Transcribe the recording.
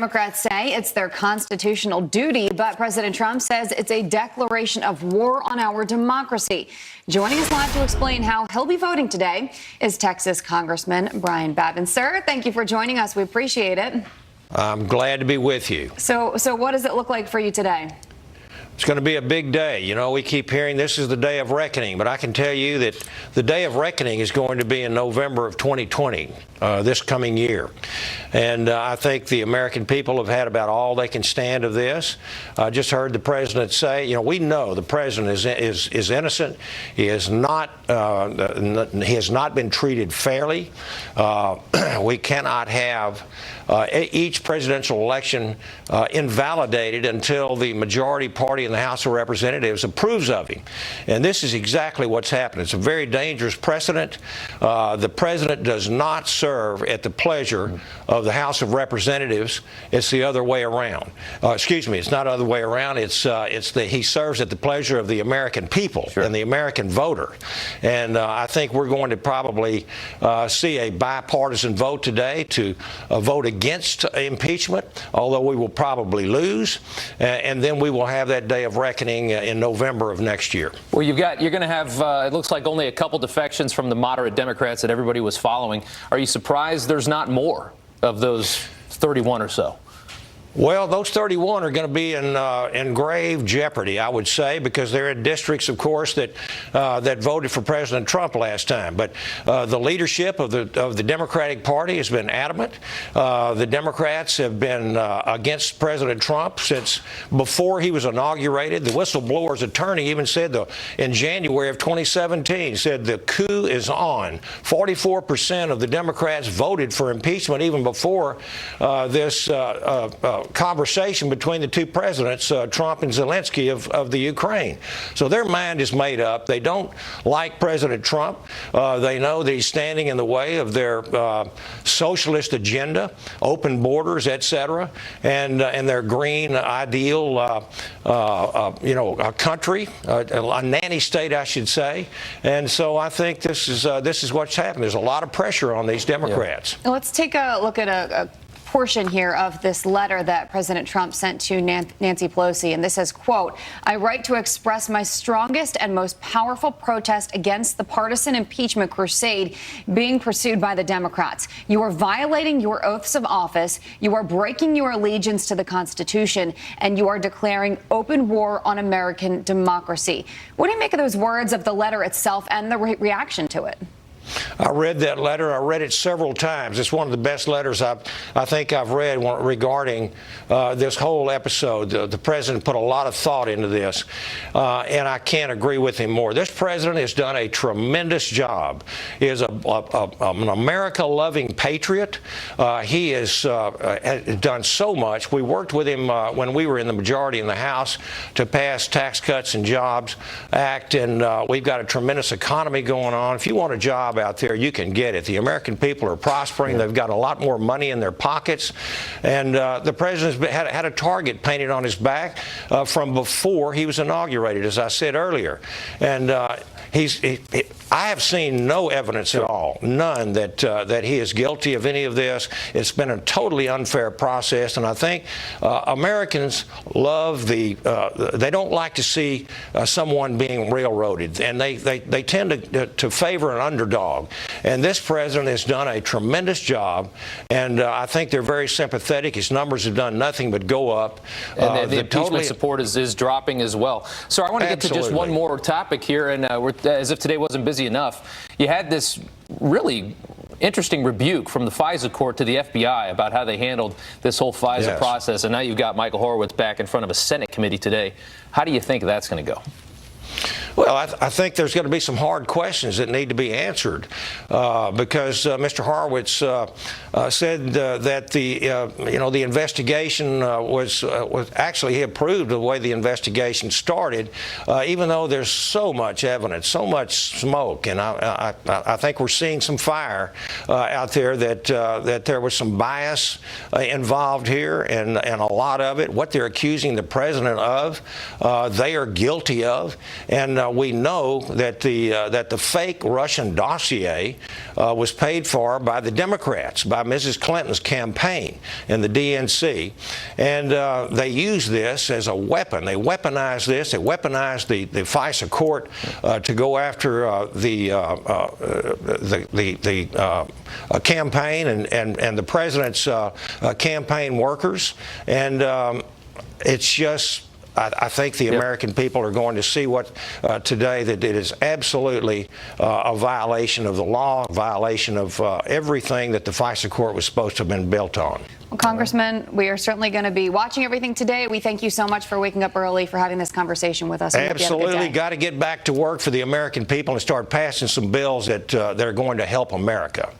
Democrats say it's their constitutional duty, but President Trump says it's a declaration of war on our democracy. Joining us live to explain how he'll be voting today is Texas Congressman Brian Babin. Sir, thank you for joining us. We appreciate it. I'm glad to be with you. So what does it look like for you today? It's going to be a big day. You know, we keep hearing this is the day of reckoning, but I can tell you that the day of reckoning is going to be in November of 2020, this coming year. And I think the American people have had about all they can stand of this. I just heard the president say, you know, we know the president is innocent. He has not been treated fairly. We cannot have each presidential election invalidated until the majority party in the House of Representatives approves of him. And this is exactly what's happened. It's a very dangerous precedent. The president does not serve at the pleasure of the House of Representatives. It's the other way around. Excuse me, it's not the other way around. He serves at the pleasure of the American people and the American voter. And I think we're going to probably see a bipartisan vote today to vote against impeachment, although we will probably lose. And then we will have that day of reckoning in November of next year. Well, you're going to have, it looks like, only a couple defections from the moderate Democrats that everybody was following. Are you surprised there's not more of those 31 or so? Well, those 31 are going to be in grave jeopardy, I would say, because they're in districts, of course, that voted for President Trump last time. But the leadership of the Democratic Party has been adamant. The Democrats have been against President Trump since before he was inaugurated. The whistleblower's attorney even said in January of 2017, said the coup is on. 44% of the Democrats voted for impeachment even before this conversation between the two presidents, Trump and Zelensky of the Ukraine. So their mind is made up. They don't like President Trump. They know that he's standing in the way of their socialist agenda, open borders, etc., and their green ideal, a country, a nanny state, I should say. And so I think this is what's happened. There's a lot of pressure on these Democrats. Yeah. Let's take a look at a portion here of this letter that President Trump sent to Nancy Pelosi. And this says, quote, "I write to express my strongest and most powerful protest against the partisan impeachment crusade being pursued by the Democrats. You are violating your oaths of office. You are breaking your allegiance to the Constitution, and you are declaring open war on American democracy." What do you make of those words, of the letter itself, and the reaction to it? I read that letter. I read it several times. It's one of the best letters I think I've read regarding this whole episode. The president put a lot of thought into this, and I can't agree with him more. This president has done a tremendous job. He is an America-loving patriot. He has done so much. We worked with him when we were in the majority in the House to pass Tax Cuts and Jobs Act, and we've got a tremendous economy going on. If you want a job out there, you can get it. The American people are prospering. They've got a lot more money in their pockets. And the president had a target painted on his back from before he was inaugurated, as I said earlier. And I have seen no evidence at all, none, that he is guilty of any of this. It's been a totally unfair process, and I think Americans love they don't like to see someone being railroaded, and they tend to favor an underdog. And this president has done a tremendous job, and I think they're very sympathetic. His numbers have done nothing but go up. And the impeachment support is dropping as well. So I want to get to just one more topic here, and as if today wasn't busy enough. You had this really interesting rebuke from the FISA court to the FBI about how they handled this whole FISA process, and now you've got Michael Horowitz back in front of a Senate committee today. How do you think that's going to go? Well, I think there's going to be some hard questions that need to be answered because Mr. Horowitz said that the investigation was actually, he approved the way the investigation started, even though there's so much evidence, so much smoke, and I think we're seeing some fire out there that there was some bias involved here, and a lot of it, what they're accusing the president of, they are guilty of, and And we know that the fake Russian dossier was paid for by the Democrats, by Mrs. Clinton's campaign and the DNC. And they use this as a weapon. They weaponize this. They weaponize the FISA court to go after the campaign and the president's campaign workers. And it's just, I think the American people are going to see today that it is absolutely a violation of the law, a violation of everything that the FISA court was supposed to have been built on. Well, Congressman, we are certainly going to be watching everything today. We thank you so much for waking up early, for having this conversation with us. Absolutely. Got to get back to work for the American people and start passing some bills that are going to help America.